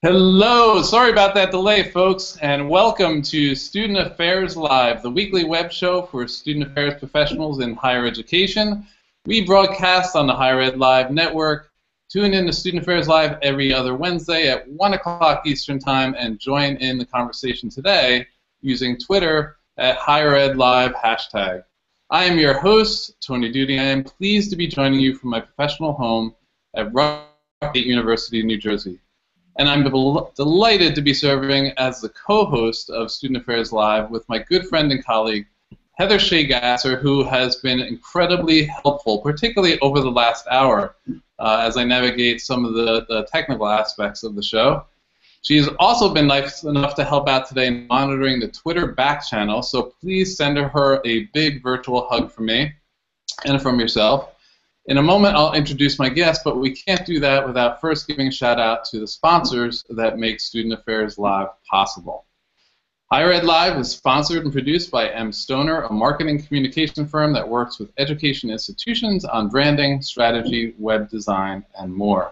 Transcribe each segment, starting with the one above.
Hello, sorry about that delay, folks, and welcome to Student Affairs Live, the weekly web show for student affairs professionals in higher education. We broadcast on the Higher Ed Live network. Tune in to Student Affairs Live every other Wednesday at 1 o'clock Eastern Time and join in the conversation today using Twitter at Higher Ed Live #. I am your host, Tony Duty. I am pleased to be joining you from my professional home at Rutgers University, New Jersey. And I'm delighted to be serving as the co-host of Student Affairs Live with my good friend and colleague, Heather Shea-Gasser, who has been incredibly helpful, particularly over the last hour, as I navigate some of the technical aspects of the show. She's also been nice enough to help out today in monitoring the Twitter back channel, so please send her a big virtual hug from me and from yourself. In a moment, I'll introduce my guest, but we can't do that without first giving a shout out to the sponsors that make Student Affairs Live possible. Higher Ed Live is sponsored and produced by M. Stoner, a marketing communication firm that works with education institutions on branding, strategy, web design, and more.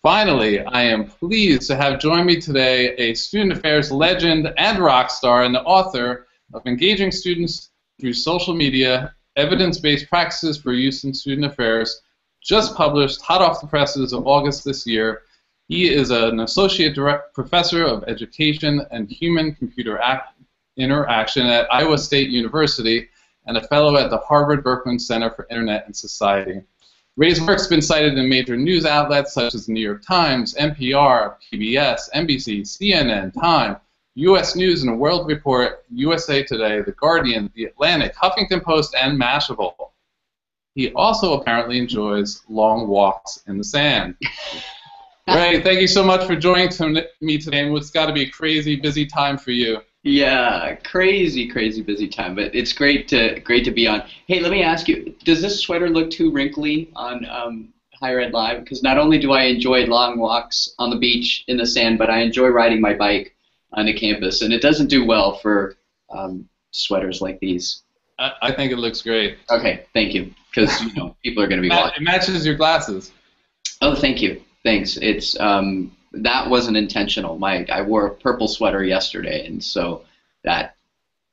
Finally, I am pleased to have join me today a Student Affairs legend and rock star and the author of Engaging Students Through Social Media, Evidence-Based Practices for Use in Student Affairs, just published, hot off the presses of August this year. He is an Associate Professor of Education and Human-Computer Interaction at Iowa State University and a Fellow at the Harvard Berkman Center for Internet and Society. Ray's work's been cited in major news outlets such as the New York Times, NPR, PBS, NBC, CNN, Time, U.S. News and World Report, USA Today, The Guardian, The Atlantic, Huffington Post, and Mashable. He also apparently enjoys long walks in the sand. Ray, thank you so much for joining me today, and it's got to be a crazy busy time for you. Yeah, crazy busy time, but it's great to be on. Hey, let me ask you, does this sweater look too wrinkly on Higher Ed Live? Because not only do I enjoy long walks on the beach in the sand, but I enjoy riding my bike on the campus, and it doesn't do well for sweaters like these. I think it looks great. Okay, thank you, because people are going to be watching. It matches your glasses. Oh, thank you. Thanks. It's that wasn't intentional. I wore a purple sweater yesterday, and so that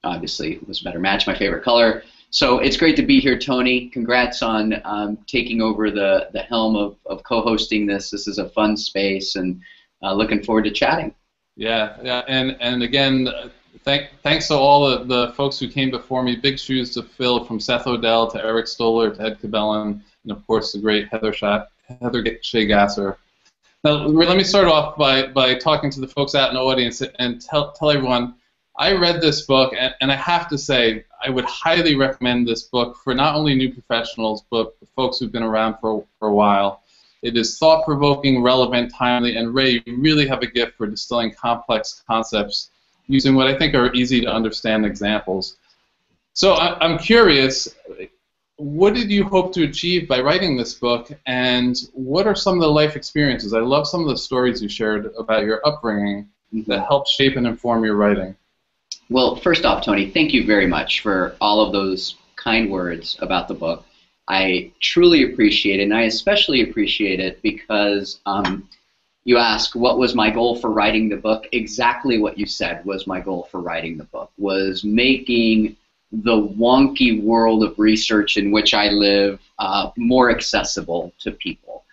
obviously was a better match. My favorite color. So it's great to be here, Tony. Congrats on taking over the helm of co-hosting this. This is a fun space, and looking forward to chatting. Yeah, and again, thanks to all the folks who came before me. Big shoes to fill, from Seth Odell to Eric Stoller to Ed Cabellon, and of course the great Heather Shea-Gasser. Now, let me start off by talking to the folks out in the audience and tell everyone, I read this book, and I have to say, I would highly recommend this book for not only new professionals, but folks who've been around for a while. It is thought-provoking, relevant, timely, and Ray, you really have a gift for distilling complex concepts using what I think are easy-to-understand examples. So I'm curious, what did you hope to achieve by writing this book, and what are some of the life experiences? I love some of the stories you shared about your upbringing that helped shape and inform your writing. Well, first off, Tony, thank you very much for all of those kind words about the book. I truly appreciate it, and I especially appreciate it because you ask, what was my goal for writing the book? Exactly what you said was my goal for writing the book, was making the wonky world of research in which I live more accessible to people,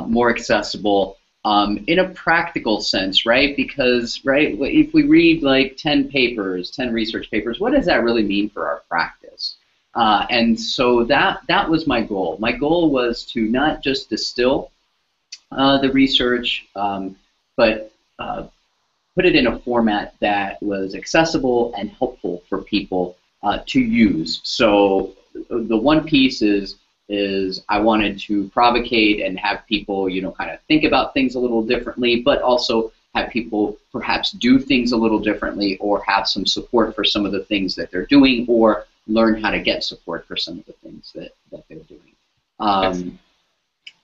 more accessible in a practical sense, right? Because, right, if we read like 10 research papers, what does that really mean for our practice? And so that was my goal. My goal was to not just distill the research, but put it in a format that was accessible and helpful for people to use. So the one piece is I wanted to provocate and have people, kind of think about things a little differently, but also have people perhaps do things a little differently, or have some support for some of the things that they're doing, or learn how to get support for some of the things that they're doing.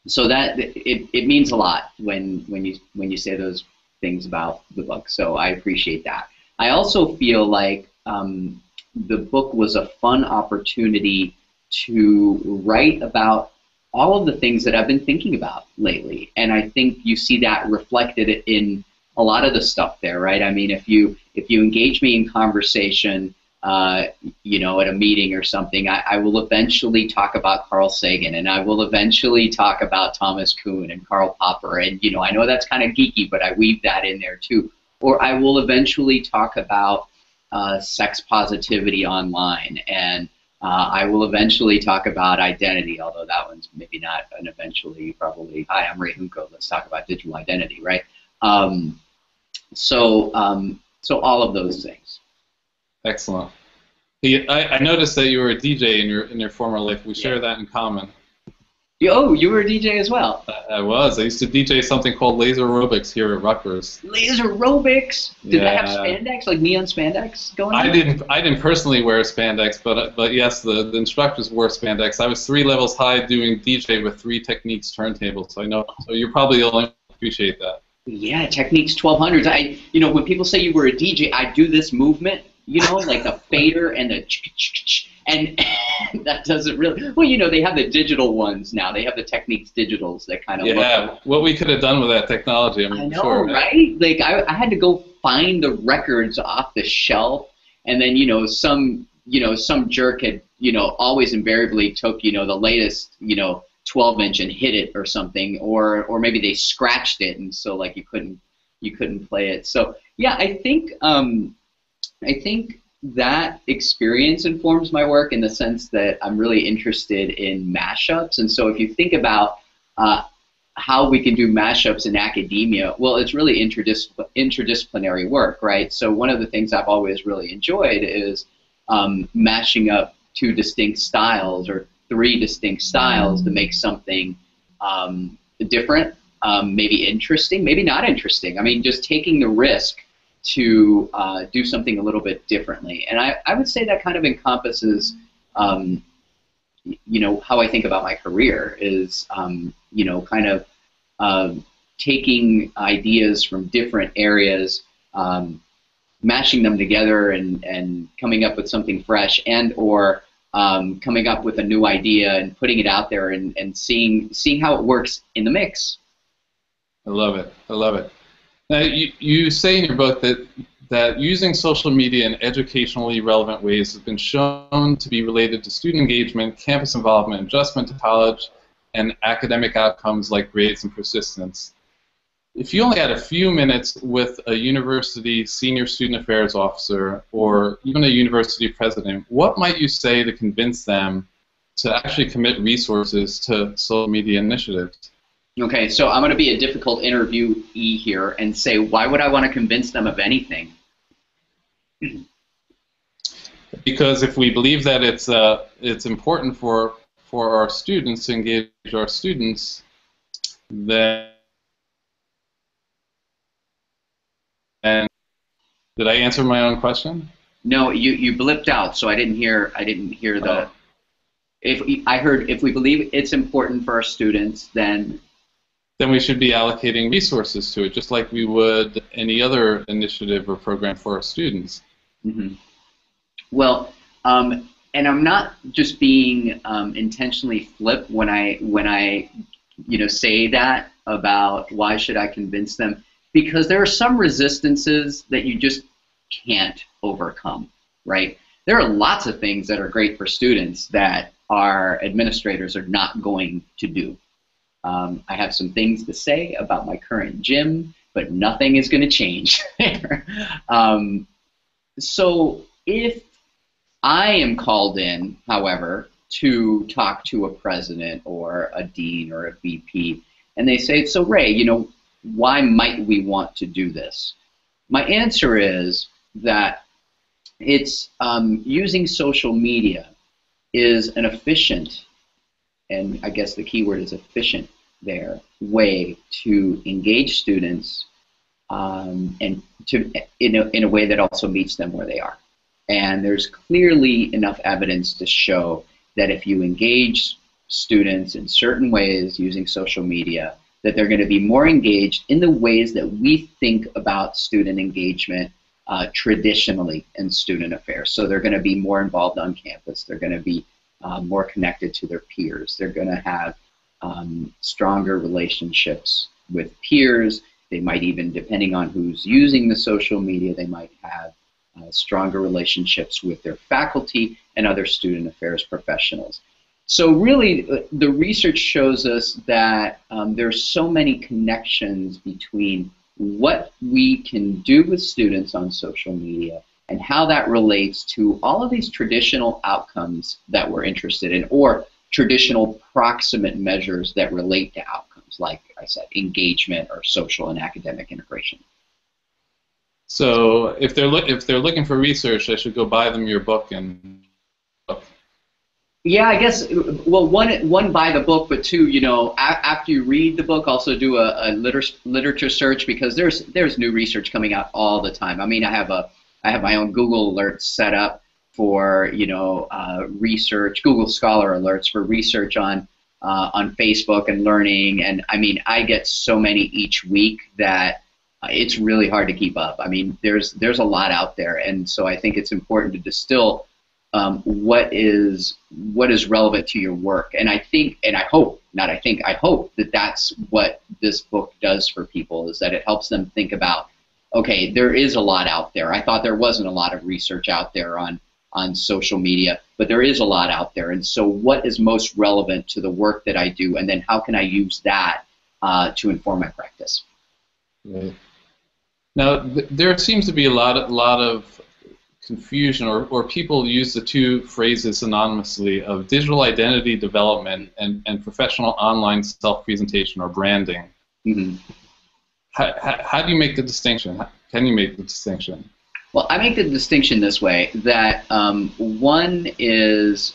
So that it means a lot when you say those things about the book. So I appreciate that. I also feel like the book was a fun opportunity to write about all of the things that I've been thinking about lately. And I think you see that reflected in a lot of the stuff there, right? I mean, if you engage me in conversation, you know, at a meeting or something, I will eventually talk about Carl Sagan, and I will eventually talk about Thomas Kuhn and Karl Popper. And, you know, I know that's kind of geeky, but I weave that in there too. Or I will eventually talk about sex positivity online, and I will eventually talk about identity, although that one's maybe not an eventually, probably, hi, I'm Ray Hunko, let's talk about digital identity, right? So all of those things. Excellent. I noticed that you were a DJ in your former life. We share that in common. Oh, you were a DJ as well? I was. I used to DJ something called Laser Aerobics here at Rutgers. Laser Aerobics? Did that have spandex, like neon spandex going on? I didn't personally wear spandex, but yes, the instructors wore spandex. I was 3 levels high doing DJ with 3 Techniques turntables. So I know. So you're probably the only one who appreciate that. Yeah, Techniques 1200s. You know, when people say you were a DJ, I do this movement. You know, like the fader and the and that doesn't really. Well, you know, they have the digital ones now. They have the Techniques digitals that kind of. Yeah, what we could have done with that technology. I know, right? Like I had to go find the records off the shelf, and then some jerk had always invariably took the latest 12-inch and hit it or something, or maybe they scratched it, and so like you couldn't play it. So yeah, I think that experience informs my work in the sense that I'm really interested in mashups. And so if you think about how we can do mashups in academia, well, it's really interdisciplinary work, right? So one of the things I've always really enjoyed is mashing up 2 distinct styles or 3 distinct styles to make something different, maybe interesting, maybe not interesting. I mean, just taking the risk to do something a little bit differently. And I would say that kind of encompasses, how I think about my career is, kind of taking ideas from different areas, mashing them together and coming up with something fresh, and or coming up with a new idea and putting it out there and seeing how it works in the mix. I love it. I love it. Now, you say in your book that using social media in educationally relevant ways has been shown to be related to student engagement, campus involvement, adjustment to college, and academic outcomes like grades and persistence. If you only had a few minutes with a university senior student affairs officer or even a university president, what might you say to convince them to actually commit resources to social media initiatives? Okay, so I'm going to be a difficult interviewee here and say, why would I want to convince them of anything? Because if we believe that it's important for our students to engage our students, then did I answer my own question? No, you blipped out, so I didn't hear the. If we believe it's important for our students, then we should be allocating resources to it, just like we would any other initiative or program for our students. Mm-hmm. Well, and I'm not just being intentionally flip when I say that about why should I convince them, because there are some resistances that you just can't overcome, right? There are lots of things that are great for students that our administrators are not going to do. I have some things to say about my current gym, but nothing is going to change there. So if I am called in, however, to talk to a president or a dean or a VP, and they say, so Ray, why might we want to do this? My answer is that it's using social media is an efficient, and I guess the key word is efficient there, way to engage students and in a way that also meets them where they are. And there's clearly enough evidence to show that if you engage students in certain ways using social media, that they're going to be more engaged in the ways that we think about student engagement traditionally in student affairs. So they're going to be more involved on campus. They're going to be more connected to their peers. They're going to have stronger relationships with peers. They might even, depending on who's using the social media, they might have stronger relationships with their faculty and other student affairs professionals. So really, the research shows us that there's so many connections between what we can do with students on social media and how that relates to all of these traditional outcomes that we're interested in, or traditional proximate measures that relate to outcomes, like I said, engagement or social and academic integration. So if they're looking for research, I should go buy them your book and. Yeah, I guess. Well, one buy the book, but two, after you read the book, also do a literature search, because there's new research coming out all the time. I mean, I have my own Google alerts set up for research, Google Scholar alerts for research on Facebook and learning, and I mean, I get so many each week that it's really hard to keep up. I mean, there's a lot out there, and so I think it's important to distill what is relevant to your work. And I think, and I hope, not I think, I hope that that's what this book does for people, is that it helps them think about, okay, there is a lot out there. I thought there wasn't a lot of research out there on social media, but there is a lot out there. And so what is most relevant to the work that I do, and then how can I use that to inform my practice? Right. Now, there seems to be a lot of confusion, or people use the two phrases synonymously, of digital identity development and professional online self-presentation or branding. Mm-hmm. How do you make the distinction? Can you make the distinction? Well, I make the distinction this way, that one is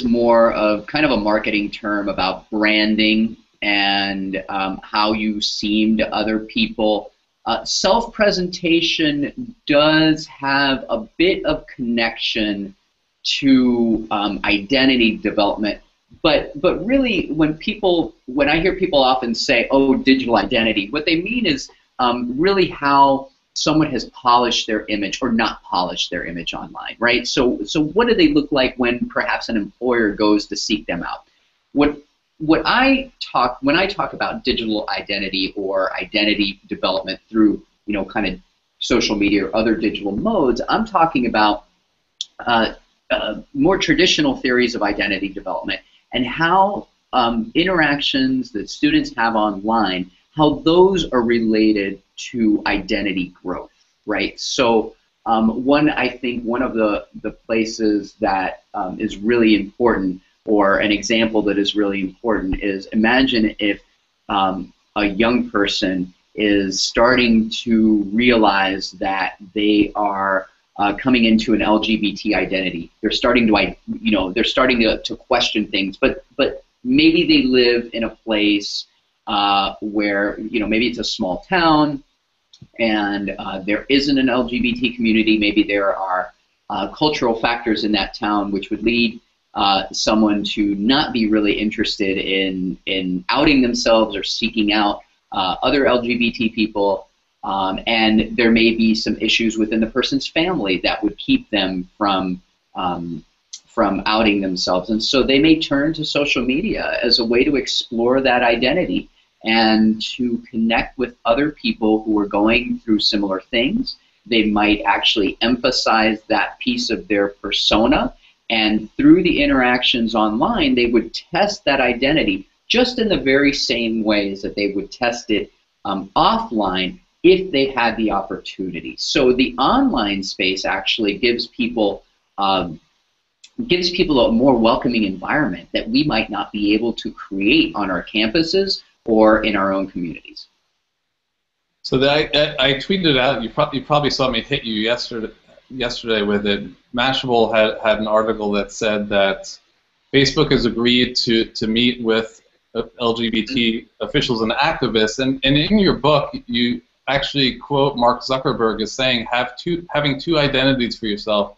more of kind of a marketing term about branding and how you seem to other people. Self-presentation does have a bit of connection to identity development, but really, when I hear people often say, "Oh, digital identity," what they mean is really how someone has polished their image or not polished their image online, right? So what do they look like when perhaps an employer goes to seek them out? When I talk about digital identity or identity development through kind of social media or other digital modes, I'm talking about more traditional theories of identity development and how interactions that students have online, how those are related to identity growth, right? So I think one of the places that is really important, or an example that is really important, is imagine if a young person is starting to realize that they are coming into an LGBT identity. They're starting to question things, but maybe they live in a place where maybe it's a small town and there isn't an LGBT community. Maybe there are cultural factors in that town which would lead someone to not be really interested in outing themselves or seeking out other LGBT people, and there may be some issues within the person's family that would keep them from outing themselves, and so they may turn to social media as a way to explore that identity and to connect with other people who are going through similar things. They might actually emphasize that piece of their persona, and through the interactions online, they would test that identity just in the very same ways that they would test it offline if they had the opportunity. So the online space actually gives people a more welcoming environment that we might not be able to create on our campuses or in our own communities. So I tweeted out, you probably saw me hit you yesterday with it. Mashable had an article that said that Facebook has agreed to meet with LGBT officials and activists, and in your book you actually quote Mark Zuckerberg as saying, having two identities for yourself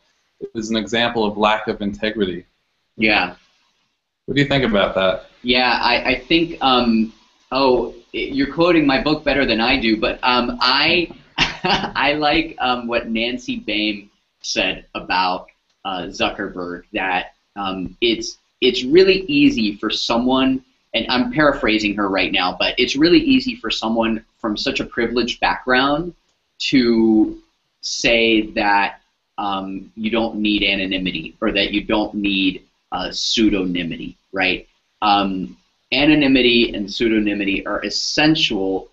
is an example of lack of integrity. Yeah. What do you think about that? Yeah, I think, you're quoting my book better than I do, but I like what Nancy Bain said about Zuckerberg, that it's really easy for someone, and I'm paraphrasing her right now, but it's really easy for someone from such a privileged background to say that you don't need anonymity, or that you don't need pseudonymity, right? Anonymity and pseudonymity are essential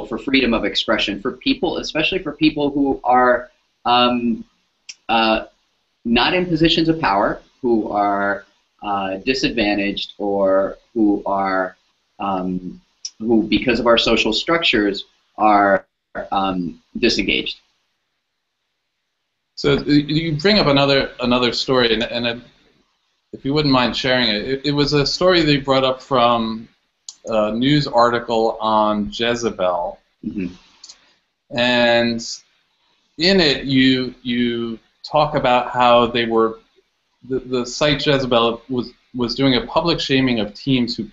for freedom of expression for people, especially for people who are not in positions of power, who are disadvantaged, or who are who, because of our social structures, are disengaged. So you bring up another story, and if you wouldn't mind sharing it, it was a story that you brought up from a news article on Jezebel, Mm-hmm. and in it you talk about how they were the site Jezebel was doing a public shaming of teens who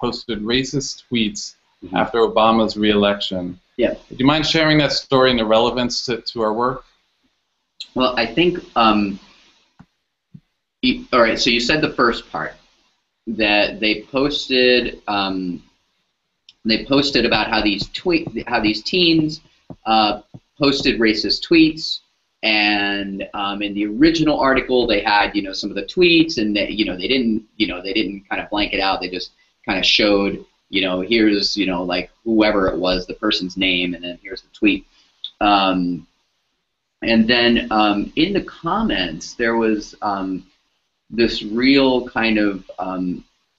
posted racist tweets Mm-hmm. after Obama's re-election. Yeah. Do you mind sharing that story and the relevance to our work? Well, I think, all right, so you said the first part, that they posted about how these teens posted racist tweets, and in the original article they had, some of the tweets, and they didn't kind of blank it out. They just kind of showed, here's, like whoever it was, the person's name, and then here's the tweet. And then in the comments, there was this real kind of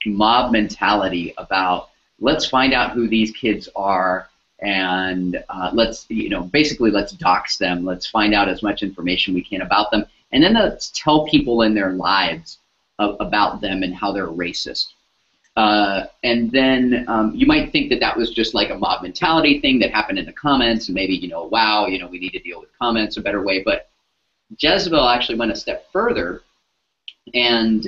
mob mentality about, let's find out who these kids are, and basically let's dox them. Let's find out as much information we can about them, and then let's tell people in their lives about them and how they're racist. And then you might think that was just like a mob mentality thing that happened in the comments, and maybe, wow, we need to deal with comments a better way. But Jezebel actually went a step further and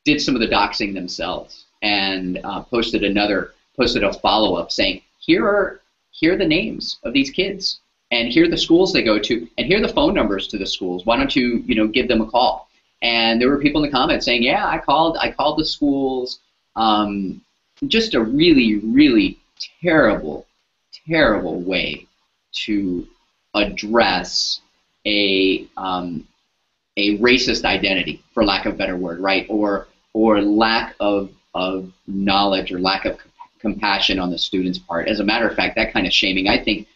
did some of the doxing themselves, and posted a follow-up saying, here are the names of these kids, and here are the schools they go to, and here are the phone numbers to the schools. Why don't you give them a call? And there were people in the comments saying, yeah, I called the schools. Just a really, really terrible way to address a racist identity, for lack of a better word, right? Or lack of knowledge, or lack of compassion on the student's part. As a matter of fact, that kind of shaming, I think,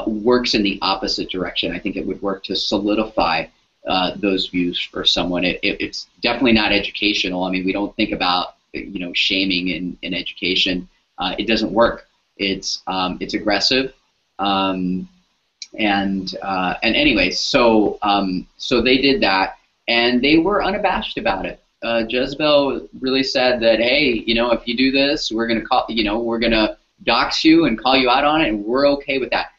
works in the opposite direction. I think it would work to solidify those views for someone. It's definitely not educational. I mean, we don't think about shaming in education. It doesn't work. It's aggressive. And anyway, so they did that, and they were unabashed about it. Jezebel really said that, hey, if you do this, we're gonna dox you and call you out on it, and we're okay with that.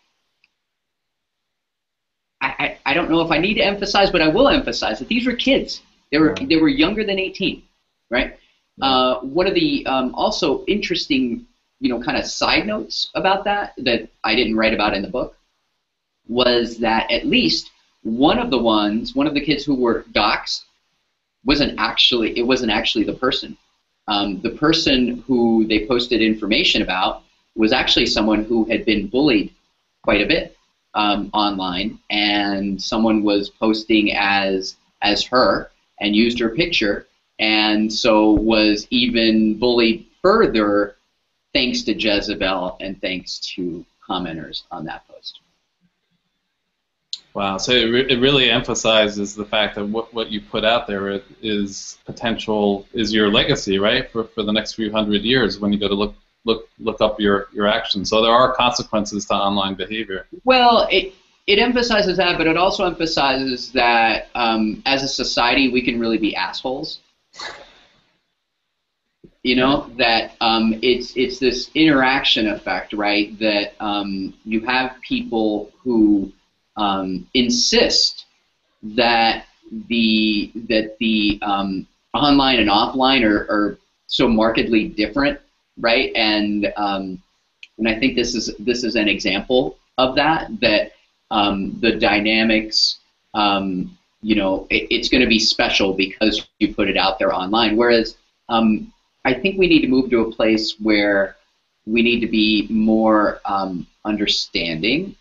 I don't know if I need to emphasize, but I will emphasize that these were kids. They were younger than 18, right? One of the also interesting, kind of side notes about that I didn't write about in the book was that at least one of the kids who were doxxed wasn't actually the person. The person who they posted information about was actually someone who had been bullied quite a bit online, and someone was posting as her and used her picture, and so was even bullied further thanks to Jezebel and thanks to commenters on that post. Wow, so it really emphasizes the fact that what you put out there is your legacy, right, for the next few hundred years when you go to look up your actions. So there are consequences to online behavior. Well, it emphasizes that, but it also emphasizes that as a society we can really be assholes. That it's this interaction effect, right? That you have people who insist that the online and offline are so markedly different, right? And I think this is an example of that. That the dynamics it's going to be special because you put it out there online. Whereas I think we need to move to a place where we need to be more understanding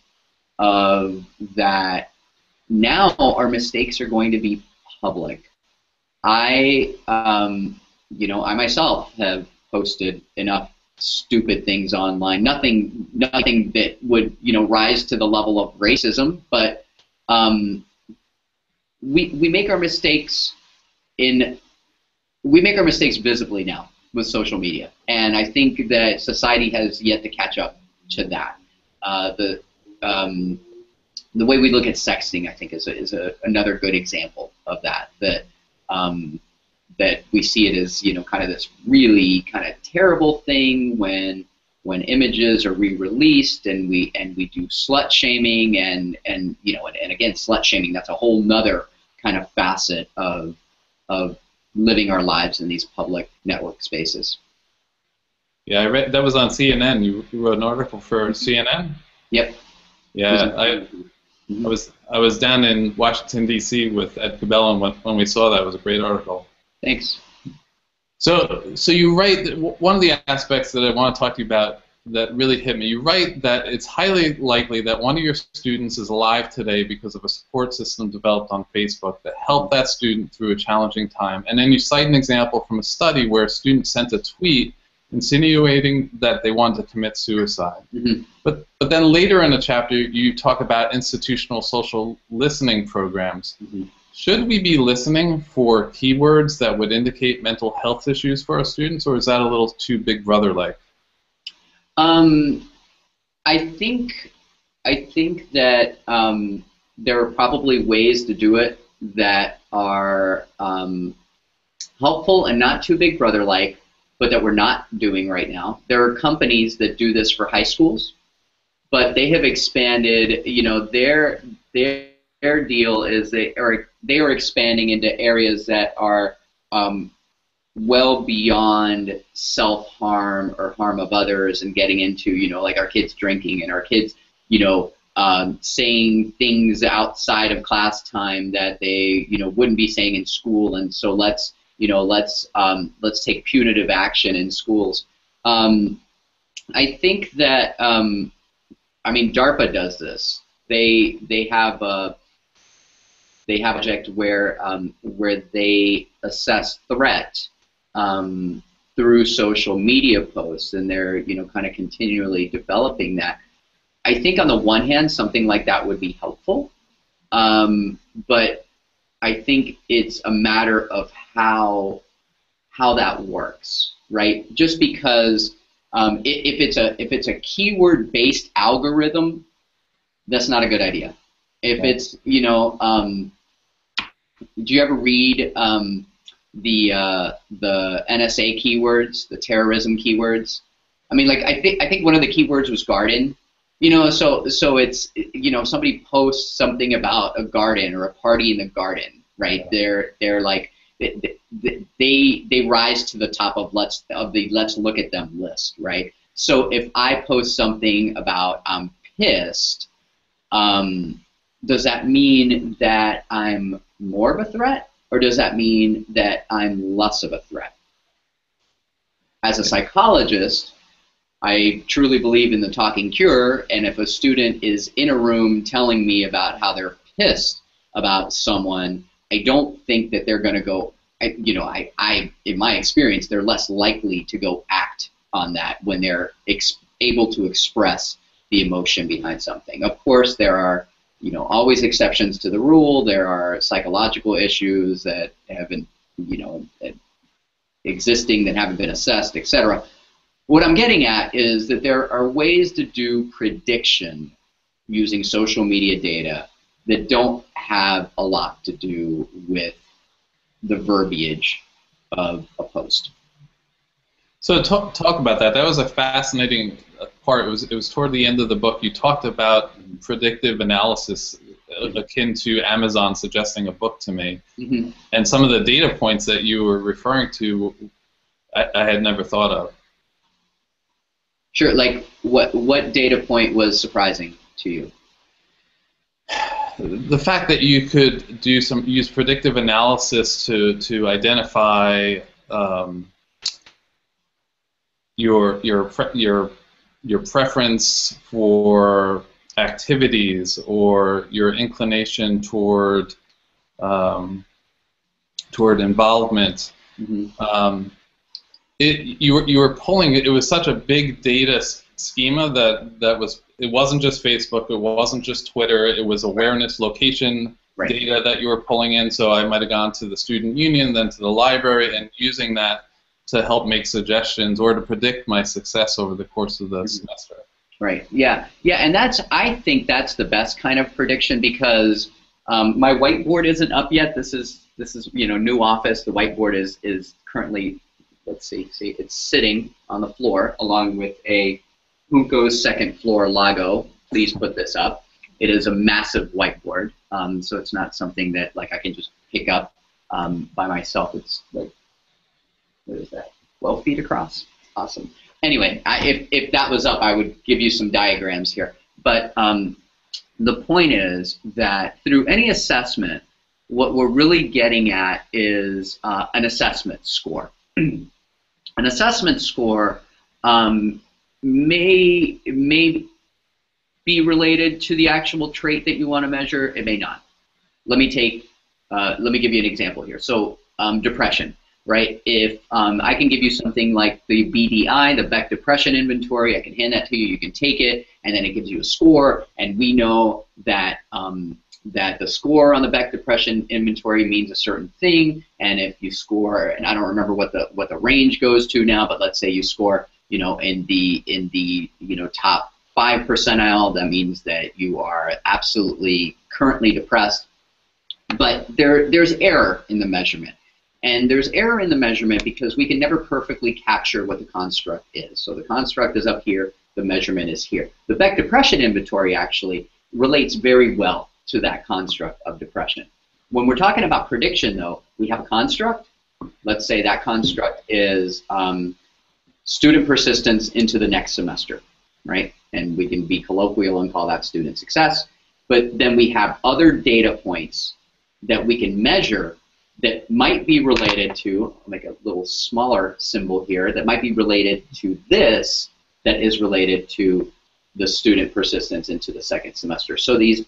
of that. Now our mistakes are going to be public. I myself have posted enough stupid things online. Nothing that would rise to the level of racism, but we make our mistakes visibly now with social media, and I think that society has yet to catch up to that. The way we look at sexting, I think, is another good example of that. That we see it as kind of this really kind of terrible thing when images are re-released, and we do slut shaming, and again, slut shaming, that's a whole nother kind of facet of living our lives in these public network spaces. Yeah, I read that was on CNN. You wrote an article for CNN. Yep. Yeah, I was down in Washington D.C. with Ed Cabellon when we saw that. It was a great article. Thanks. So you write that one of the aspects that I want to talk to you about that really hit me. You write that it's highly likely that one of your students is alive today because of a support system developed on Facebook that helped that student through a challenging time. And then you cite an example from a study where a student sent a tweet insinuating that they wanted to commit suicide. Mm-hmm. But then later in the chapter, you talk about institutional social listening programs. Mm-hmm. Should we be listening for keywords that would indicate mental health issues for our students, or is that a little too Big Brother-like? I think that there are probably ways to do it that are helpful and not too Big Brother-like, but that we're not doing right now. There are companies that do this for high schools, but they have expanded. Their deal is they are expanding into areas that are well beyond self-harm or harm of others, and getting into like our kids drinking and our kids saying things outside of class time that they wouldn't be saying in school, and so let's take punitive action in schools. I think that DARPA does this. They have a project where they assess threat through social media posts, and they're kind of continually developing that. I think on the one hand, something like that would be helpful, but I think it's a matter of how that works, right? Just because if it's a keyword-based algorithm, that's not a good idea. If it's do you ever read the NSA keywords, the terrorism keywords? I mean, like I think one of the keywords was garden. So it's somebody posts something about a garden or a party in the garden, right? Yeah. They're like they rise to the top of the let's look at them list, right? So if I post something about I'm pissed, does that mean that I'm more of a threat, or does that mean that I'm less of a threat? As a psychologist, I truly believe in the talking cure, and if a student is in a room telling me about how they're pissed about someone, I don't think that they're going to go, in my experience, they're less likely to go act on that when they're able to express the emotion behind something. Of course, there are always exceptions to the rule. There are psychological issues that have been existing that haven't been assessed, etc. What I'm getting at is that there are ways to do prediction using social media data that don't have a lot to do with the verbiage of a post. So talk about that. That was a fascinating part. It was toward the end of the book. You talked about predictive analysis akin to Amazon suggesting a book to me. Mm-hmm. And some of the data points that you were referring to, I had never thought of. Sure. Like what data point was surprising to you? the fact that you could use predictive analysis to identify your preference for activities or your inclination toward involvement. Mm-hmm. You were pulling it. It was such a big data schema it wasn't just Facebook, it wasn't just Twitter, it was awareness, location data that you were pulling in. So I might have gone to the student union, then to the library, and using that to help make suggestions or to predict my success over the course of the semester. Right. Yeah. Yeah. And I think that's the best kind of prediction, because my whiteboard isn't up yet. This is new office. The whiteboard is currently, let's see, it's sitting on the floor along with a Junco's second floor logo. Please put this up. It is a massive whiteboard, so it's not something that I can just pick up by myself. It's what is that? 12 feet across. Awesome. Anyway, if that was up, I would give you some diagrams here. But the point is that through any assessment, what we're really getting at is an assessment score. An assessment score may be related to the actual trait that you want to measure. It may not. Let me give you an example here. So depression, right? If I can give you something like the BDI, the Beck Depression Inventory, I can hand that to you. You can take it, and then it gives you a score. And we know that that the score on the Beck Depression Inventory means a certain thing. And if you score, and I don't remember what the range goes to now, but let's say you score, in the top 5 percentile, that means that you are absolutely currently depressed. But there's error in the measurement. And there's error in the measurement because we can never perfectly capture what the construct is. So the construct is up here, the measurement is here. The Beck Depression Inventory actually relates very well to that construct of depression. When we're talking about prediction, though, we have a construct. Let's say that construct is student persistence into the next semester, right? And we can be colloquial and call that student success. But then we have other data points that we can measure that might be related to, I'll make a little smaller symbol here, that might be related to this, that is related to the student persistence into the second semester. So these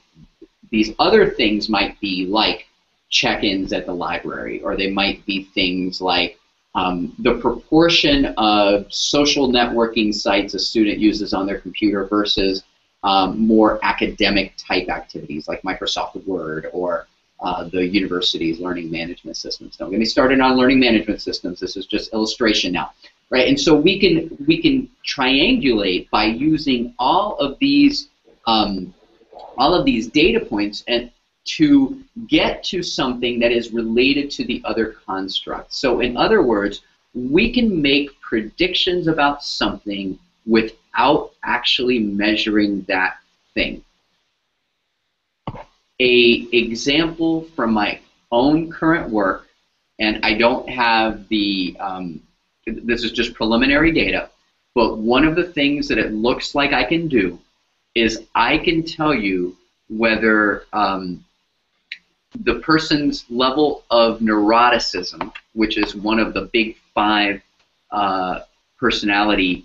other things might be like check-ins at the library, or they might be things like the proportion of social networking sites a student uses on their computer versus more academic type activities like Microsoft Word or the university's learning management systems. Don't get me started on learning management systems. This is just illustration now, right? And so we can triangulate by using all of these data points and to get to something that is related to the other constructs. So in other words, we can make predictions about something without actually measuring that thing. An example from my own current work, and I don't have the, this is just preliminary data, but one of the things that it looks like I can do is I can tell you whether the person's level of neuroticism, which is one of the big 5 personality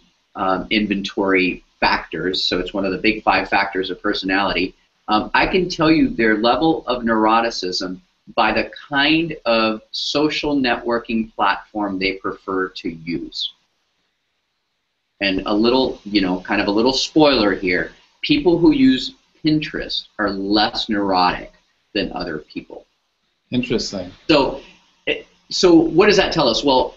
inventory factors, so it's one of the big 5 factors of personality, I can tell you their level of neuroticism by the kind of social networking platform they prefer to use. And a little, kind of a little spoiler here, people who use Pinterest are less neurotic than other people. Interesting. So what does that tell us? Well,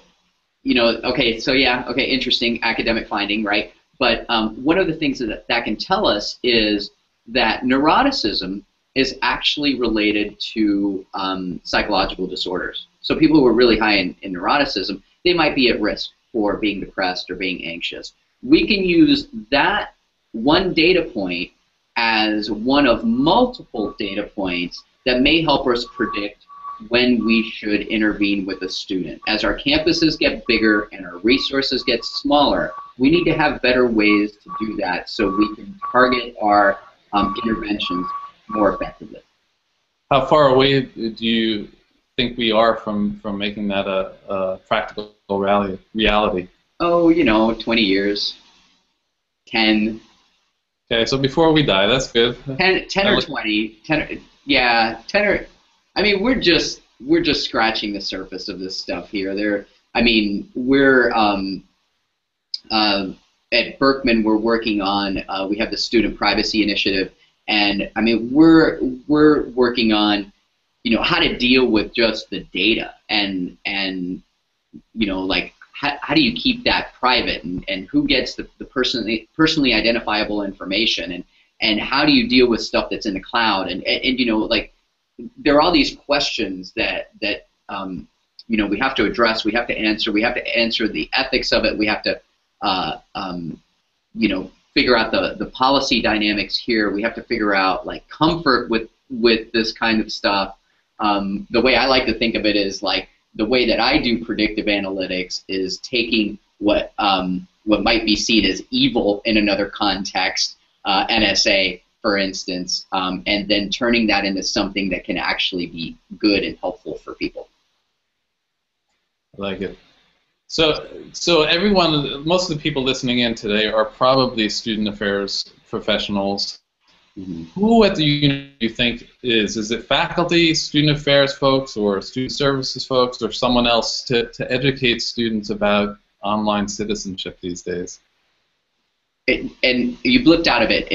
okay, so yeah, okay, interesting academic finding, right? But one of the things that can tell us is that neuroticism is actually related to psychological disorders. So people who are really high in neuroticism, they might be at risk for being depressed or being anxious. We can use that one data point as one of multiple data points that may help us predict when we should intervene with a student. As our campuses get bigger and our resources get smaller, we need to have better ways to do that so we can target our interventions more effectively. How far away do you think we are from making that a practical reality? Oh, 20 years, 10. Okay, so before we die, that's good. 10 or 20, 10, yeah, 10 or, I mean, we're just scratching the surface of this stuff here. I mean, we're at Berkman, we're working on, we have the Student Privacy Initiative, and I mean, we're working on, how to deal with just the data and like how do you keep that private, and who gets the personally identifiable information, and how do you deal with stuff that's in the cloud, and like there are all these questions that we have to address, we have to answer the ethics of it, we have to figure out the policy dynamics here, we have to figure out like comfort with this kind of stuff. The way I like to think of it is like the way that I do predictive analytics is taking what might be seen as evil in another context, NSA, for instance, and then turning that into something that can actually be good and helpful for people. I like it. So everyone, most of the people listening in today are probably student affairs professionals. Mm-hmm. Who at the uni do you think is it faculty, student affairs folks, or student services folks, or someone else to educate students about online citizenship these days? And you blipped out of it.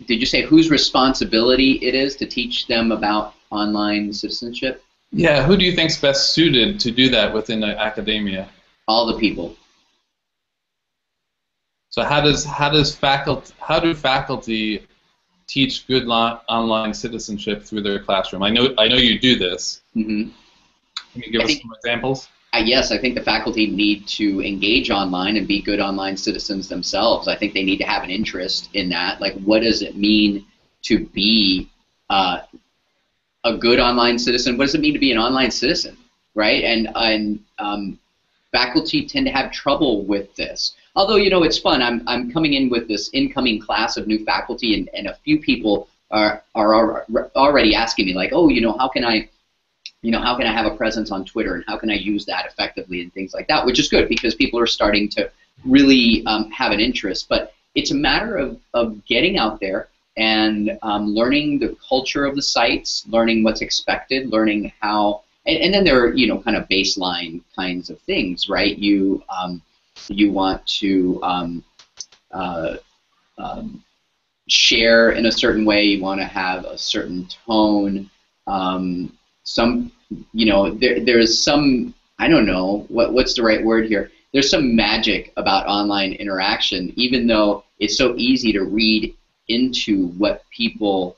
Did you say whose responsibility it is to teach them about online citizenship? Yeah, who do you think is best suited to do that within academia? All the people. So how do faculty teach good online citizenship through their classroom? I know you do this. Mm-hmm. Can you give us some examples? Yes, I think the faculty need to engage online and be good online citizens themselves. I think they need to have an interest in that. Like, what does it mean to be a good online citizen? What does it mean to be an online citizen, right? And faculty tend to have trouble with this. Although, it's fun. I'm coming in with this incoming class of new faculty, and a few people are already asking me, like, oh, how can I have a presence on Twitter, and how can I use that effectively, and things like that, which is good because people are starting to really have an interest. But it's a matter of getting out there and learning the culture of the sites, learning what's expected, learning how, and then there are, kind of baseline kinds of things, right? You want to share in a certain way. You want to have a certain tone. There's some, I don't know, what's the right word here? There's some magic about online interaction, even though it's so easy to read into what people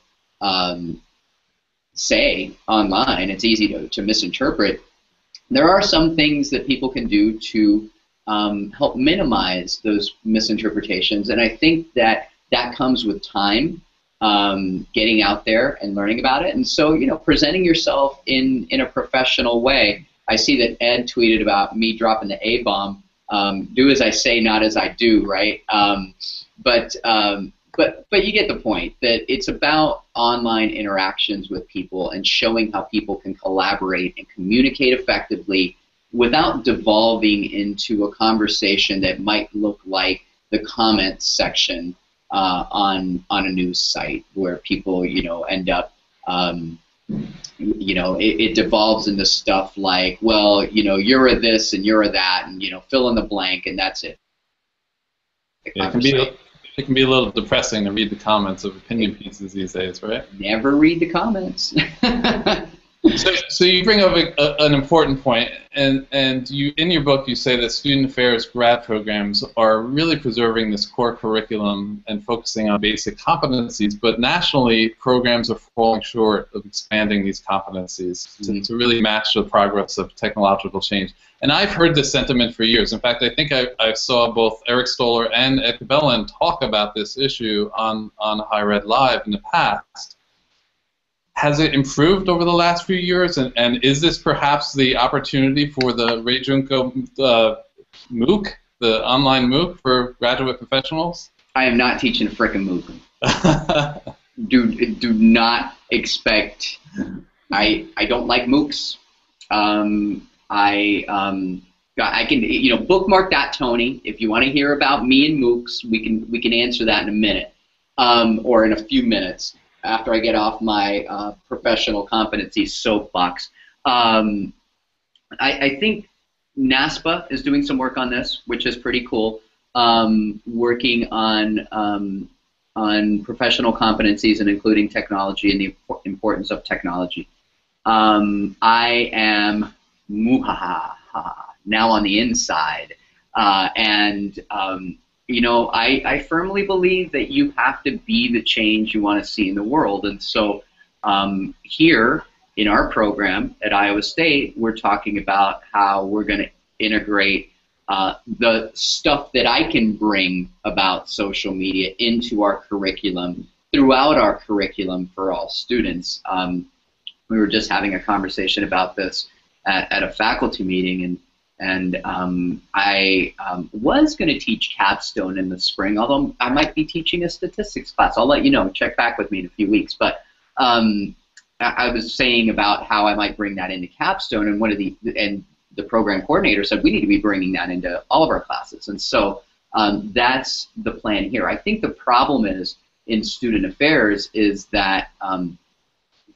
say online. It's easy to misinterpret. There are some things that people can do to help minimize those misinterpretations, and I think that comes with time, getting out there and learning about it. And so, presenting yourself in a professional way. I see that Ed tweeted about me dropping the A-bomb. Do as I say, not as I do, right? But you get the point that it's about online interactions with people and showing how people can collaborate and communicate effectively without devolving into a conversation that might look like the comments section on a news site, where people end up it devolves into stuff like, well, you're a this and you're a that, and fill in the blank, and that's it. It can be a little depressing to read the comments of opinion pieces these days, right? Never read the comments. So you bring up an important point, and you, in your book, you say that student affairs grad programs are really preserving this core curriculum and focusing on basic competencies, but nationally programs are falling short of expanding these competencies to really match the progress of technological change. And I've heard this sentiment for years. In fact, I think I saw both Eric Stoller and Ed Cabellin talk about this issue on Higher Ed Live in the past. Has it improved over the last few years, and is this perhaps the opportunity for the Ray Junko MOOC, the online MOOC for graduate professionals? I am not teaching a frickin' MOOC. Do not expect I don't like MOOCs. I can bookmark that, Tony. If you want to hear about me and MOOCs, we can answer that in a minute, or in a few minutes after I get off my professional competency soapbox. I think NASPA is doing some work on this, which is pretty cool. Working on professional competencies and including technology and the importance of technology. I am now on the inside, I firmly believe that you have to be the change you want to see in the world, and so here in our program at Iowa State, we're talking about how we're going to integrate the stuff that I can bring about social media into our curriculum, throughout our curriculum for all students. We were just having a conversation about this at a faculty meeting, and I was going to teach capstone in the spring, although I might be teaching a statistics class. I'll let you know. Check back with me in a few weeks. But I was saying about how I might bring that into capstone, and the program coordinator said we need to be bringing that into all of our classes, and so that's the plan here. I think the problem is in student affairs is that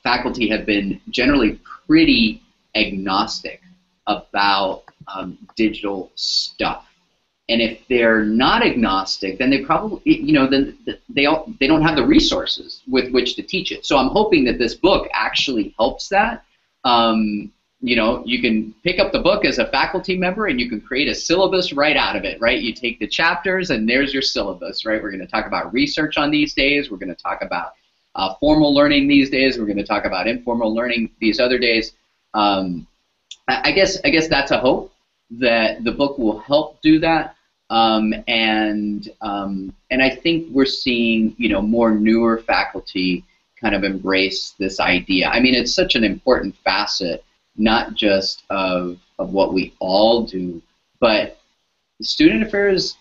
faculty have been generally pretty agnostic about digital stuff, and if they're not agnostic, then they probably, then they don't have the resources with which to teach it. So I'm hoping that this book actually helps that. You can pick up the book as a faculty member and you can create a syllabus right out of it, right? You take the chapters and there's your syllabus, right? We're going to talk about research on these days. We're going to talk about formal learning these days. We're going to talk about informal learning these other days. I guess that's a hope that the book will help do that. And I think we're seeing, more newer faculty kind of embrace this idea. I mean, it's such an important facet, not just of what we all do, but student affairs,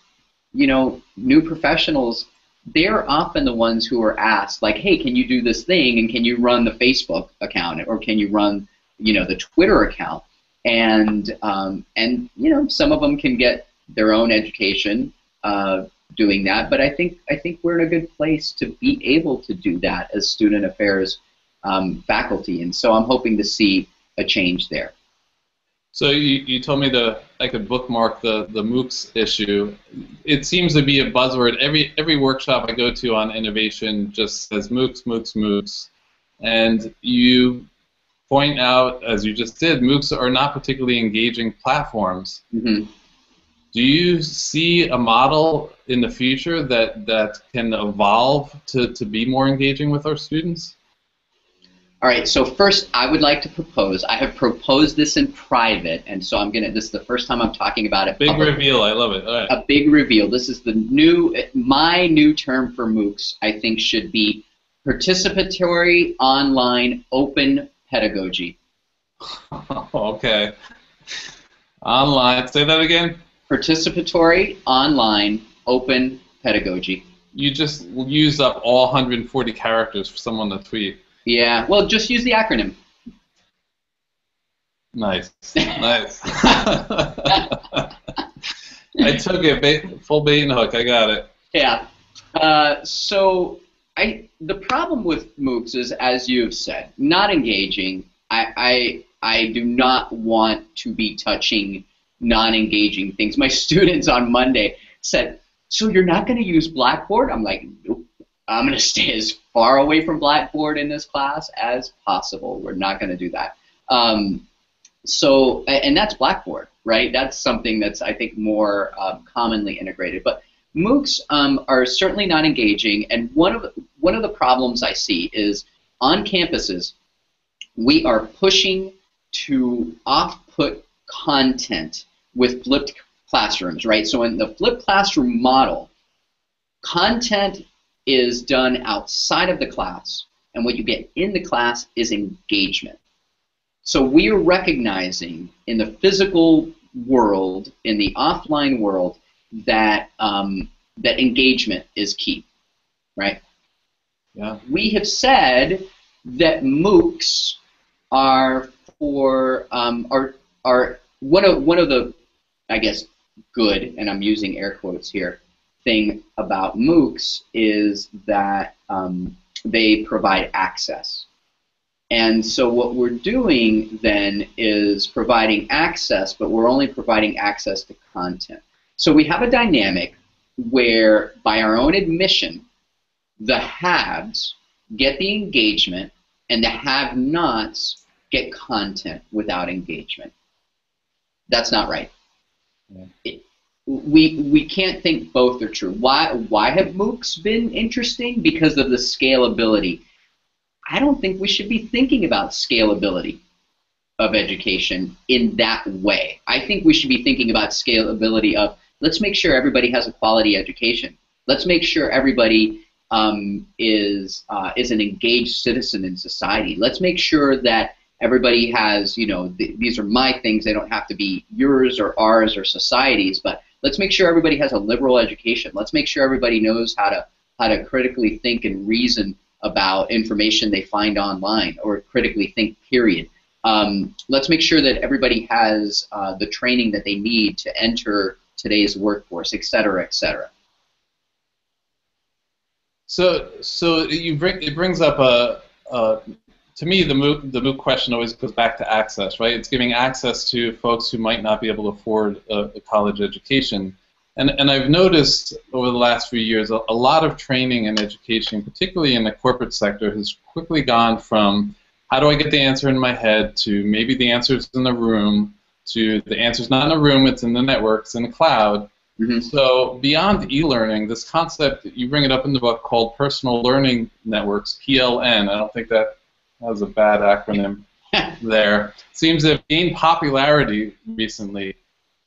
new professionals, they're often the ones who are asked, like, hey, can you do this thing, and can you run the Facebook account, or can you run, the Twitter account? And some of them can get their own education doing that, but I think we're in a good place to be able to do that as student affairs faculty, and so I'm hoping to see a change there. So you told me I could bookmark the MOOCs issue. It seems to be a buzzword. Every workshop I go to on innovation just says MOOCs, MOOCs, MOOCs. And you point out, as you just did, MOOCs are not particularly engaging platforms. Mm-hmm. Do you see a model in the future that can evolve to be more engaging with our students? All right, so first I would like to propose, I have proposed this in private, and so this is the first time I'm talking about it. Big reveal, I love it. All right. A big reveal. This is my new term for MOOCs, I think, should be participatory online open pedagogy. Okay. Online, say that again? Participatory online open pedagogy. You just used up all 140 characters for someone to tweet. Yeah, well, just use the acronym. Nice, nice. I took it, full bait and hook. I got it. Yeah. So the problem with MOOCs is, as you've said, not engaging. I do not want to be touching non-engaging things. My students on Monday said, "So you're not going to use Blackboard?" I'm like, "Nope. I'm going to stay as far away from Blackboard in this class as possible. We're not going to do that." And that's Blackboard, right? That's something that's, I think, more commonly integrated. But MOOCs are certainly not engaging, and one of the problems I see is on campuses, we are pushing to off-put content with flipped classrooms, right? So in the flipped classroom model, content is done outside of the class, and what you get in the class is engagement. So we are recognizing in the physical world, in the offline world, that that engagement is key, right? Yeah. We have said that MOOCs are for are one of the, I guess, good, and I'm using air quotes here, thing about MOOCs is that they provide access. And so what we're doing then is providing access, but we're only providing access to content. So we have a dynamic where, by our own admission, the haves get the engagement and the have-nots get content without engagement. That's not right. Yeah. We can't think both are true. Why have MOOCs been interesting? Because of the scalability. I don't think we should be thinking about scalability of education in that way. I think we should be thinking about scalability of, let's make sure everybody has a quality education. Let's make sure everybody is an engaged citizen in society. Let's make sure that everybody has, you know, these are my things. They don't have to be yours or ours or society's, but let's make sure everybody has a liberal education. Let's make sure everybody knows how to critically think and reason about information they find online, or critically think, period. Let's make sure that everybody has the training that they need to enter today's workforce, et cetera, et cetera. So it brings up to me, the MOOC question always goes back to access, right? It's giving access to folks who might not be able to afford a college education. And I've noticed over the last few years a lot of training and education, particularly in the corporate sector, has quickly gone from how do I get the answer in my head to maybe the answer's in the room to the answer's not in the room, it's in the network, it's in the cloud. Mm-hmm. So beyond e-learning, this concept, you bring it up in the book, called personal learning networks, PLN. I don't think that was a bad acronym there. Seems to have gained popularity recently.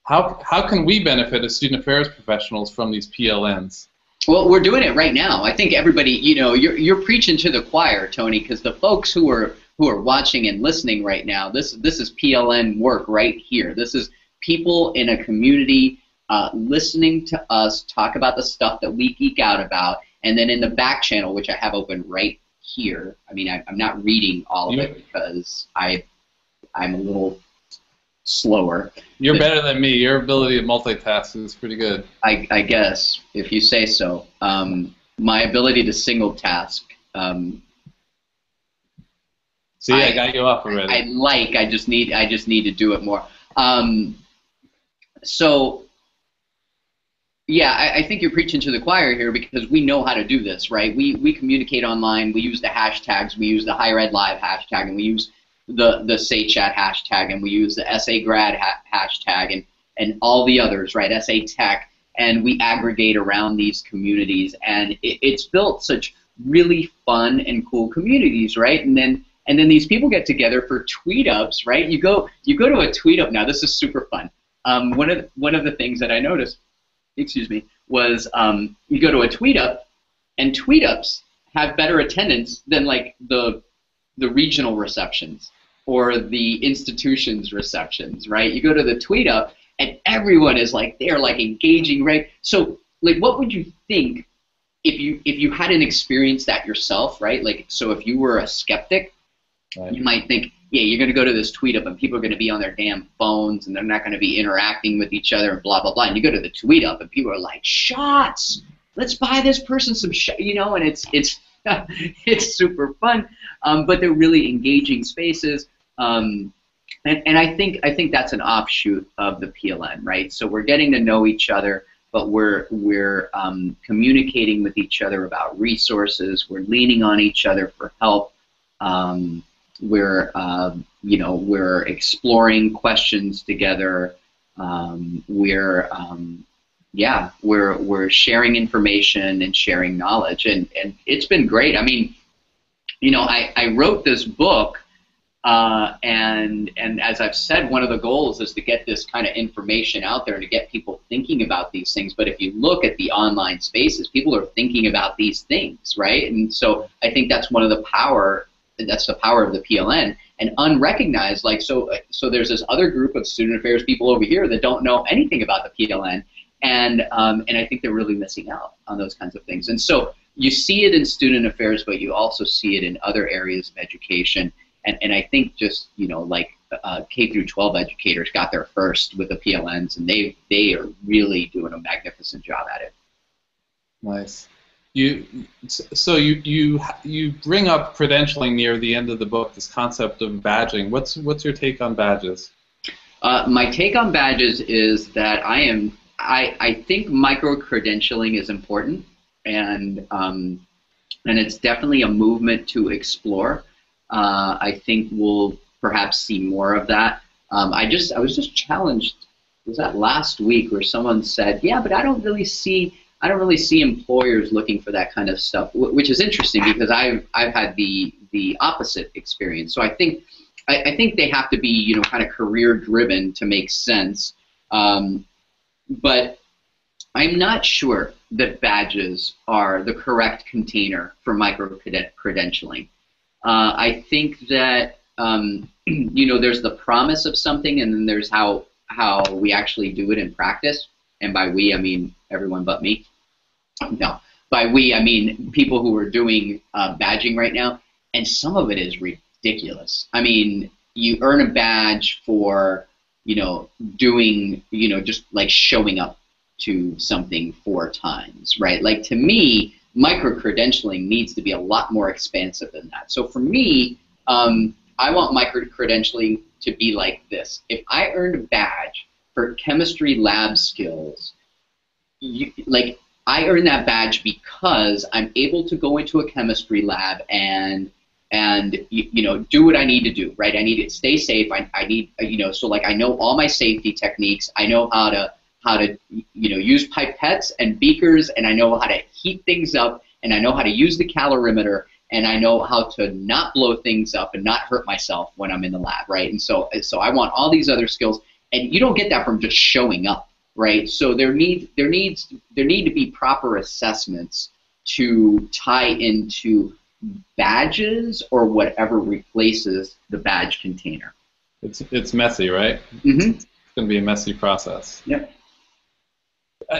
How can we benefit as student affairs professionals from these PLNs? Well, we're doing it right now. I think everybody, you know, you're preaching to the choir, Tony, because the folks who are watching and listening right now, this is PLN work right here. This is people in a community listening to us talk about the stuff that we geek out about, and then in the back channel, which I have open right here. I mean, I'm not reading all of it because I'm a little slower. You're better than me. Your ability to multitask is pretty good. I guess, if you say so. My ability to single task. See, I got you off already. I just need to do it more. So, yeah, I think you're preaching to the choir here, because we know how to do this, right? We communicate online. We use the hashtags. We use the Higher Ed Live hashtag, and we use the Say Chat hashtag, and we use the SA Grad hashtag, and all the others, right? SA Tech, and we aggregate around these communities, and it's built such really fun and cool communities, right? And then these people get together for tweet ups, right? You go to a tweet up now. This is super fun. One of the things that I noticed, excuse me, was you go to a tweet up, and tweet ups have better attendance than like the regional receptions or the institution's receptions, right? You go to the tweet up, and everyone is like, they're like engaging, right? So like, what would you think if you hadn't experienced that yourself, right? Like, so if you were a skeptic, right, you might think, yeah, you're going to go to this tweet up and people are going to be on their damn phones and they're not going to be interacting with each other and blah, blah, blah. And you go to the tweet up and people are like, shots, let's buy this person some shots, you know, and it's it's super fun, but they're really engaging spaces. And I think that's an offshoot of the PLN, right? So we're getting to know each other, but we're communicating with each other about resources. We're leaning on each other for help. We're exploring questions together. We're sharing information and sharing knowledge, and it's been great. I mean, you know, I wrote this book, and as I've said, one of the goals is to get this kind of information out there and to get people thinking about these things. But if you look at the online spaces, people are thinking about these things, right? And so I think that's one of the power. That's the power of the PLN, and unrecognized. Like, so there's this other group of student affairs people over here that don't know anything about the PLN, and I think they're really missing out on those kinds of things. And so you see it in student affairs, but you also see it in other areas of education. And I think just, like K through 12 educators got there first with the PLNs, and they are really doing a magnificent job at it. Nice. So you bring up credentialing near the end of the book, this concept of badging. What's your take on badges? My take on badges is that I think micro-credentialing is important, and it's definitely a movement to explore. I think we'll perhaps see more of that. I was just challenged. Was that last week where someone said, "Yeah, but I don't really see employers looking for that kind of stuff," which is interesting because I've had the opposite experience. So I think they have to be kind of career driven to make sense. But I'm not sure that badges are the correct container for micro-credentialing. I think that there's the promise of something, and then there's how we actually do it in practice. And by we, I mean everyone but me. No, by we, I mean people who are doing badging right now, and some of it is ridiculous. I mean, you earn a badge for doing just like showing up to something 4 times, right? Like, to me, micro-credentialing needs to be a lot more expansive than that. So for me, I want micro-credentialing to be like this. If I earned a badge for chemistry lab skills, I earn that badge because I'm able to go into a chemistry lab and do what I need to do, right? I need to stay safe. I need, so like I know all my safety techniques. I know how to use pipettes and beakers, and I know how to heat things up, and I know how to use the calorimeter, and I know how to not blow things up and not hurt myself when I'm in the lab, right? And so I want all these other skills, and you don't get that from just showing up, right? So there need to be proper assessments to tie into badges or whatever replaces the badge container. It's messy, right? Mm-hmm. It's going to be a messy process. Yep.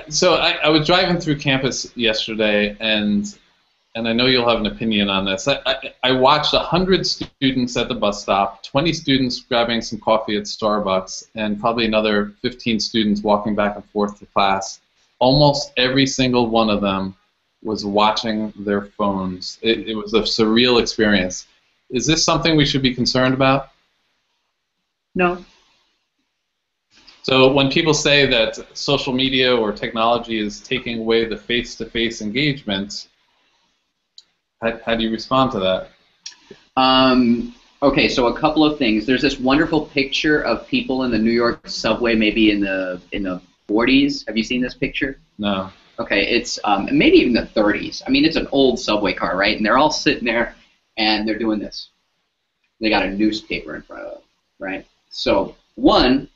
So I was driving through campus yesterday, and I know you'll have an opinion on this. I watched 100 students at the bus stop, 20 students grabbing some coffee at Starbucks, and probably another 15 students walking back and forth to class. Almost every single one of them was watching their phones. It was a surreal experience. Is this something we should be concerned about? No. So when people say that social media or technology is taking away the face-to-face engagement, how do you respond to that? Okay, so a couple of things. There's this wonderful picture of people in the New York subway, maybe in the 40s. Have you seen this picture? No. Okay, it's maybe even the 30s. I mean, it's an old subway car, right? And they're all sitting there, and they're doing this. They got a newspaper in front of them, right? So, one,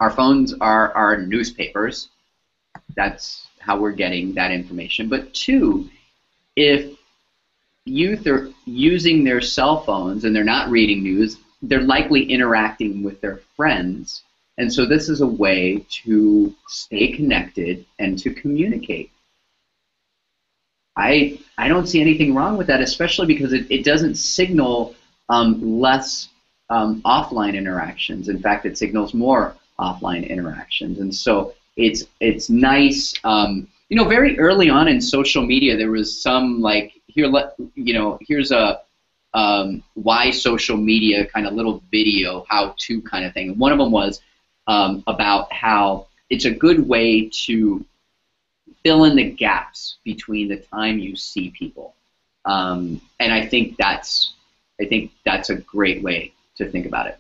our phones are our newspapers. That's how we're getting that information. But two, if youth are using their cell phones and they're not reading news, they're likely interacting with their friends. And so this is a way to stay connected and to communicate. I don't see anything wrong with that, especially because it doesn't signal less offline interactions. In fact, it signals more offline interactions. And so it's nice. Very early on in social media, there was some like here's a why social media kind of little video how-to kind of thing. And one of them was about how it's a good way to fill in the gaps between the time you see people, and I think that's a great way to think about it.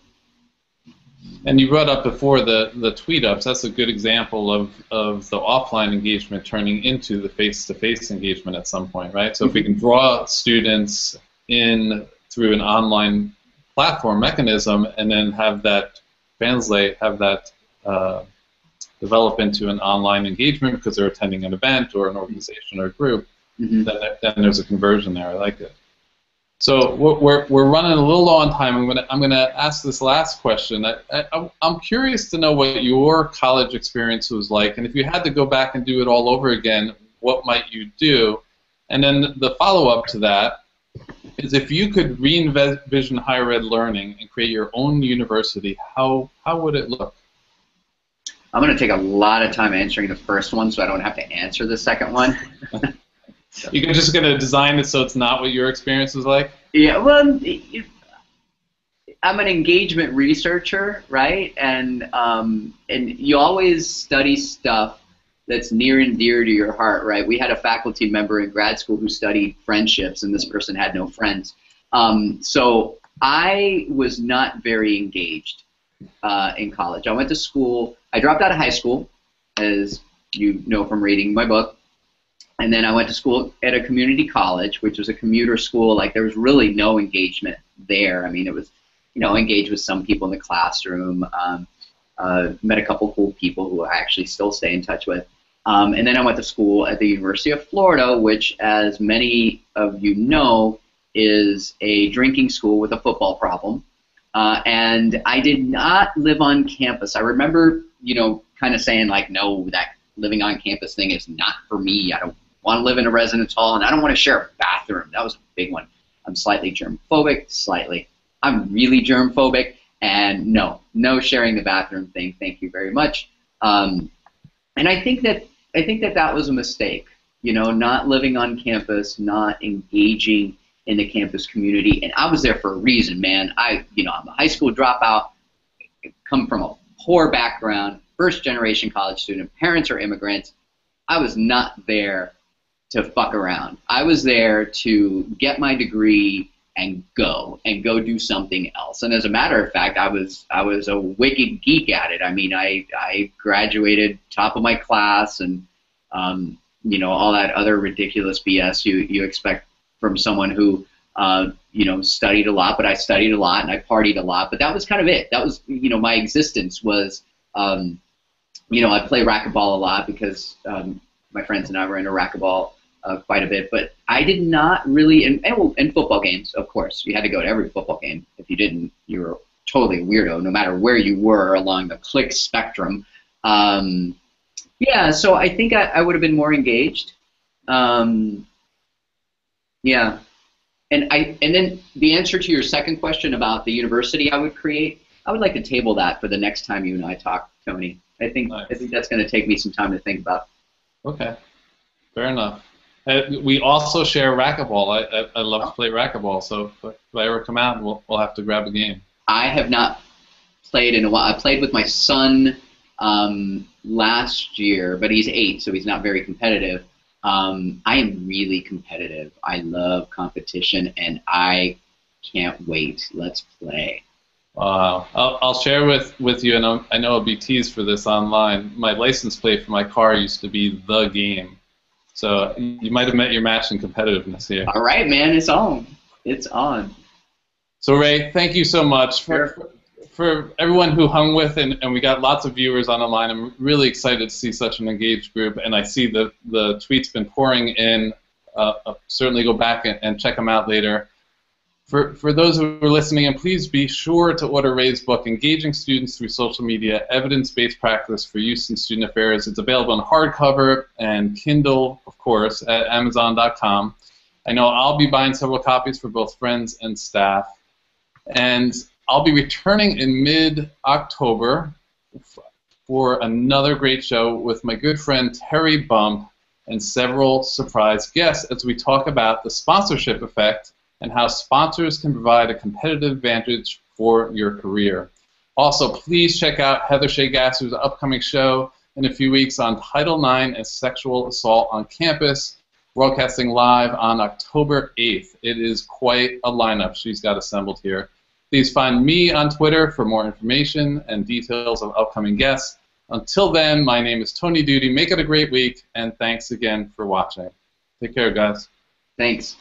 And you brought up before the tweet ups. That's a good example of the offline engagement turning into the face-to-face engagement at some point, right? So if we can draw students in through an online platform mechanism and then have that translate, have that develop into an online engagement because they're attending an event or an organization or a group, then there's a conversion there. I like it. So we're running a little low on time. I'm gonna ask this last question. I'm curious to know what your college experience was like, and if you had to go back and do it all over again, what might you do? And then the follow-up to that is if you could re-envision higher ed learning and create your own university, how would it look? I'm going to take a lot of time answering the first one so I don't have to answer the second one. You're just going to design it so it's not what your experience was like? Yeah, well, I'm an engagement researcher, right? And you always study stuff that's near and dear to your heart, right? We had a faculty member in grad school who studied friendships, and this person had no friends. So I was not very engaged in college. I went to school. I dropped out of high school, as you know from reading my book. And then I went to school at a community college, which was a commuter school. Like, there was really no engagement there. I mean, it was, engaged with some people in the classroom, met a couple cool people who I actually still stay in touch with. And then I went to school at the University of Florida, which, as many of you know, is a drinking school with a football problem. And I did not live on campus. I remember, kind of saying, like, no, that living on campus thing is not for me. I don't want to live in a residence hall, and I don't want to share a bathroom. That was a big one. I'm slightly germphobic, slightly. I'm really germphobic, and no sharing the bathroom thing. Thank you very much. And I think that was a mistake. Not living on campus, not engaging in the campus community, and I was there for a reason, man. I'm a high school dropout, come from a poor background, first-generation college student, parents are immigrants. I was not there to fuck around. I was there to get my degree and go do something else. And as a matter of fact, I was a wicked geek at it. I mean, I graduated top of my class, and all that other ridiculous BS you expect from someone who studied a lot. But I studied a lot and I partied a lot. But that was kind of it. That was my existence was. I play racquetball a lot because my friends and I were into racquetball quite a bit, but I did not really, and football games, of course. You had to go to every football game. If you didn't, you were totally a weirdo, no matter where you were along the clique spectrum. Yeah, so I think I would have been more engaged. Yeah, and then the answer to your second question about the university I would create, I would like to table that for the next time you and I talk, Tony. I think that's going to take me some time to think about. Okay, fair enough. We also share racquetball. I love to play racquetball, so if I ever come out, we'll have to grab a game. I have not played in a while. I played with my son last year, but he's 8, so he's not very competitive. I am really competitive. I love competition, and I can't wait. Let's play. Wow. I'll share with you, and I know I'll be teased for this online. My license plate for my car used to be The Game. So you might have met your match in competitiveness here. All right, man. It's on. It's on. So, Ray, thank you so much for everyone who hung with, and we got lots of viewers on the line. I'm really excited to see such an engaged group, and I see the tweets been pouring in. Certainly go back and check them out later. For those who are listening, and please be sure to order Ray's book, Engaging Students Through Social Media, Evidence-Based Practice for Use in Student Affairs. It's available in hardcover and Kindle, of course, at Amazon.com. I know I'll be buying several copies for both friends and staff. And I'll be returning in mid-October for another great show with my good friend Terry Bump and several surprise guests as we talk about the sponsorship effect and how sponsors can provide a competitive advantage for your career. Also, please check out Heather Shea Gasser's upcoming show in a few weeks on Title IX and sexual assault on campus, broadcasting live on October 8th. It is quite a lineup she's got assembled here. Please find me on Twitter for more information and details of upcoming guests. Until then, my name is Tony Duty. Make it a great week, and thanks again for watching. Take care, guys. Thanks.